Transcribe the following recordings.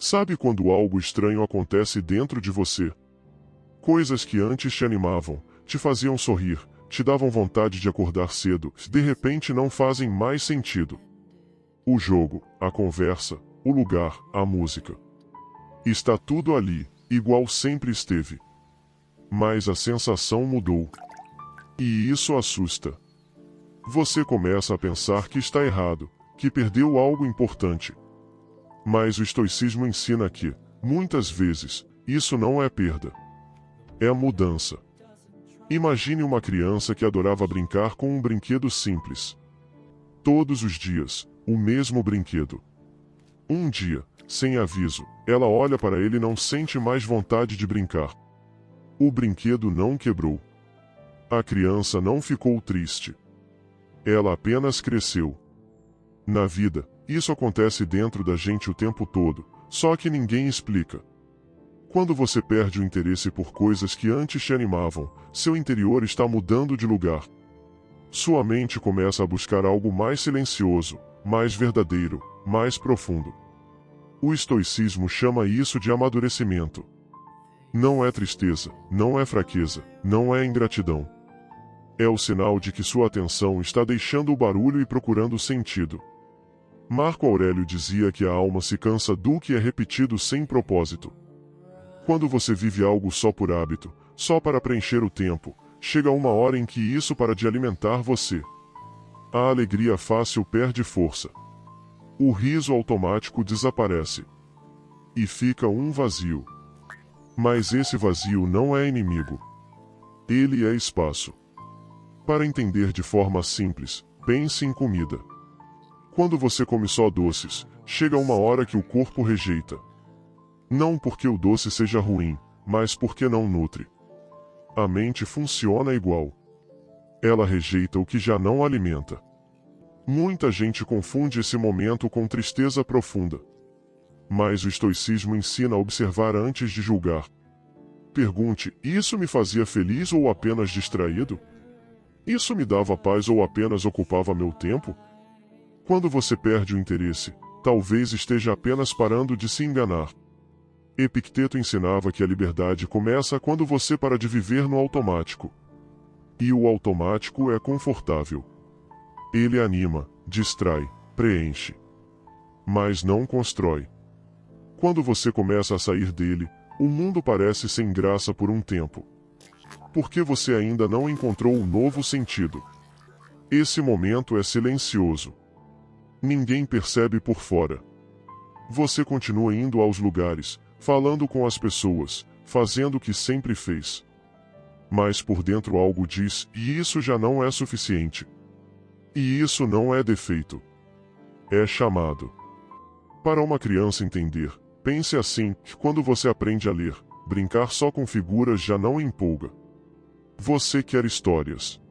Sabe quando algo estranho acontece dentro de você? Coisas que antes te animavam, te faziam sorrir, te davam vontade de acordar cedo, de repente não fazem mais sentido. O jogo, a conversa, o lugar, a música. Está tudo ali, igual sempre esteve. Mas a sensação mudou. E isso assusta. Você começa a pensar que está errado, que perdeu algo importante. Mas o estoicismo ensina que, muitas vezes, isso não é perda. É mudança. Imagine uma criança que adorava brincar com um brinquedo simples. Todos os dias, o mesmo brinquedo. Um dia, sem aviso, ela olha para ele e não sente mais vontade de brincar. O brinquedo não quebrou. A criança não ficou triste. Ela apenas cresceu. Na vida, isso acontece dentro da gente o tempo todo, só que ninguém explica. Quando você perde o interesse por coisas que antes te animavam, seu interior está mudando de lugar. Sua mente começa a buscar algo mais silencioso, mais verdadeiro, mais profundo. O estoicismo chama isso de amadurecimento. Não é tristeza, não é fraqueza, não é ingratidão. É o sinal de que sua atenção está deixando o barulho e procurando sentido. Marco Aurélio dizia que a alma se cansa do que é repetido sem propósito. Quando você vive algo só por hábito, só para preencher o tempo, chega uma hora em que isso para de alimentar você. A alegria fácil perde força. O riso automático desaparece. E fica um vazio. Mas esse vazio não é inimigo. Ele é espaço. Para entender de forma simples, pense em comida. Quando você come só doces, chega uma hora que o corpo rejeita. Não porque o doce seja ruim, mas porque não nutre. A mente funciona igual. Ela rejeita o que já não alimenta. Muita gente confunde esse momento com tristeza profunda. Mas o estoicismo ensina a observar antes de julgar. Pergunte: isso me fazia feliz ou apenas distraído? Isso me dava paz ou apenas ocupava meu tempo? Quando você perde o interesse, talvez esteja apenas parando de se enganar. Epicteto ensinava que a liberdade começa quando você para de viver no automático. E o automático é confortável. Ele anima, distrai, preenche. Mas não constrói. Quando você começa a sair dele, o mundo parece sem graça por um tempo. Porque você ainda não encontrou um novo sentido. Esse momento é silencioso. Ninguém percebe por fora. Você continua indo aos lugares, falando com as pessoas, fazendo o que sempre fez. Mas por dentro algo diz, e isso já não é suficiente. E isso não é defeito. É chamado. Para uma criança entender, pense assim, que quando você aprende a ler, brincar só com figuras já não empolga. Você quer histórias.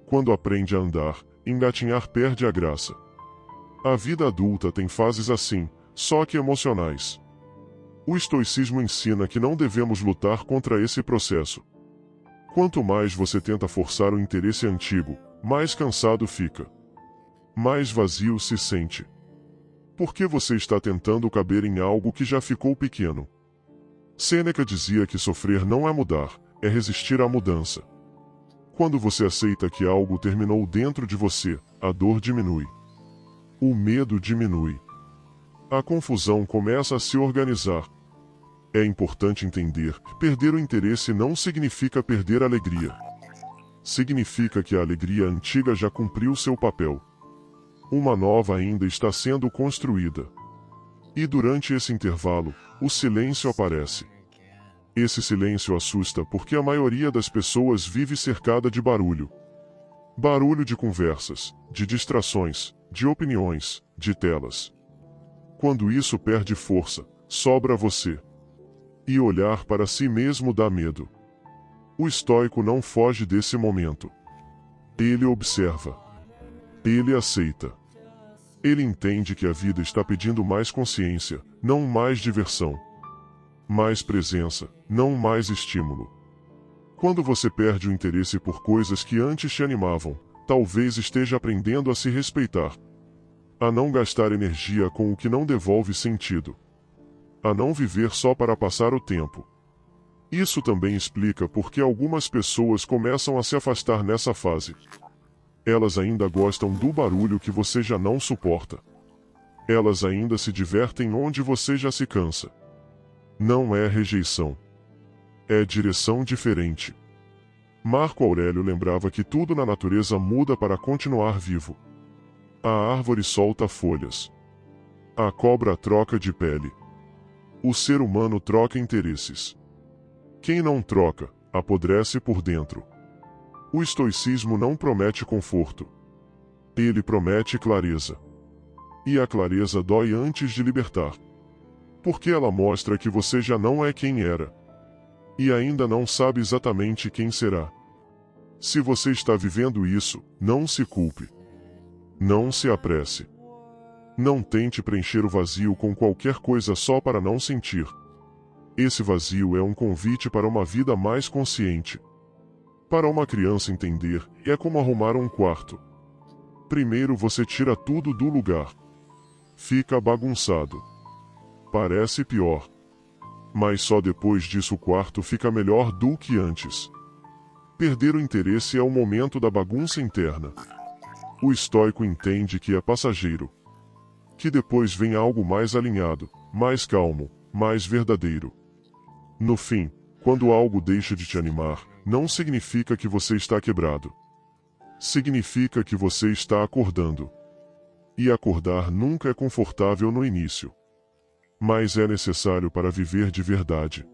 Quando aprende a andar, engatinhar perde a graça. A vida adulta tem fases assim, só que emocionais. O estoicismo ensina que não devemos lutar contra esse processo. Quanto mais você tenta forçar o interesse antigo, mais cansado fica. Mais vazio se sente. Porque você está tentando caber em algo que já ficou pequeno. Sêneca dizia que sofrer não é mudar, é resistir à mudança. Quando você aceita que algo terminou dentro de você, a dor diminui. O medo diminui. A confusão começa a se organizar. É importante entender que perder o interesse não significa perder a alegria. Significa que a alegria antiga já cumpriu seu papel. Uma nova ainda está sendo construída. E durante esse intervalo, o silêncio aparece. Esse silêncio assusta porque a maioria das pessoas vive cercada de barulho. Barulho de conversas, de distrações, de opiniões, de telas. Quando isso perde força, sobra você. E olhar para si mesmo dá medo. O estoico não foge desse momento. Ele observa. Ele aceita. Ele entende que a vida está pedindo mais consciência, não mais diversão. Mais presença, não mais estímulo. Quando você perde o interesse por coisas que antes te animavam, talvez esteja aprendendo a se respeitar. A não gastar energia com o que não devolve sentido. a não viver só para passar o tempo. Isso também explica por que algumas pessoas começam a se afastar nessa fase. Elas ainda gostam do barulho que você já não suporta. Elas ainda se divertem onde você já se cansa. Não é rejeição. É direção diferente. Marco Aurélio lembrava que tudo na natureza muda para continuar vivo. A árvore solta folhas. A cobra troca de pele. O ser humano troca interesses. Quem não troca, apodrece por dentro. O estoicismo não promete conforto. Ele promete clareza. E a clareza dói antes de libertar. Porque ela mostra que você já não é quem era. E ainda não sabe exatamente quem será. Se você está vivendo isso, não se culpe. Não se apresse. Não tente preencher o vazio com qualquer coisa só para não sentir. Esse vazio é um convite para uma vida mais consciente. Para uma criança entender, é como arrumar um quarto. Primeiro você tira tudo do lugar. Fica bagunçado. Parece pior. Mas só depois disso o quarto fica melhor do que antes. Perder o interesse é o momento da bagunça interna. O estoico entende que é passageiro. Que depois vem algo mais alinhado, mais calmo, mais verdadeiro. No fim, quando algo deixa de te animar, não significa que você está quebrado. Significa que você está acordando. E acordar nunca é confortável no início. Mas é necessário para viver de verdade.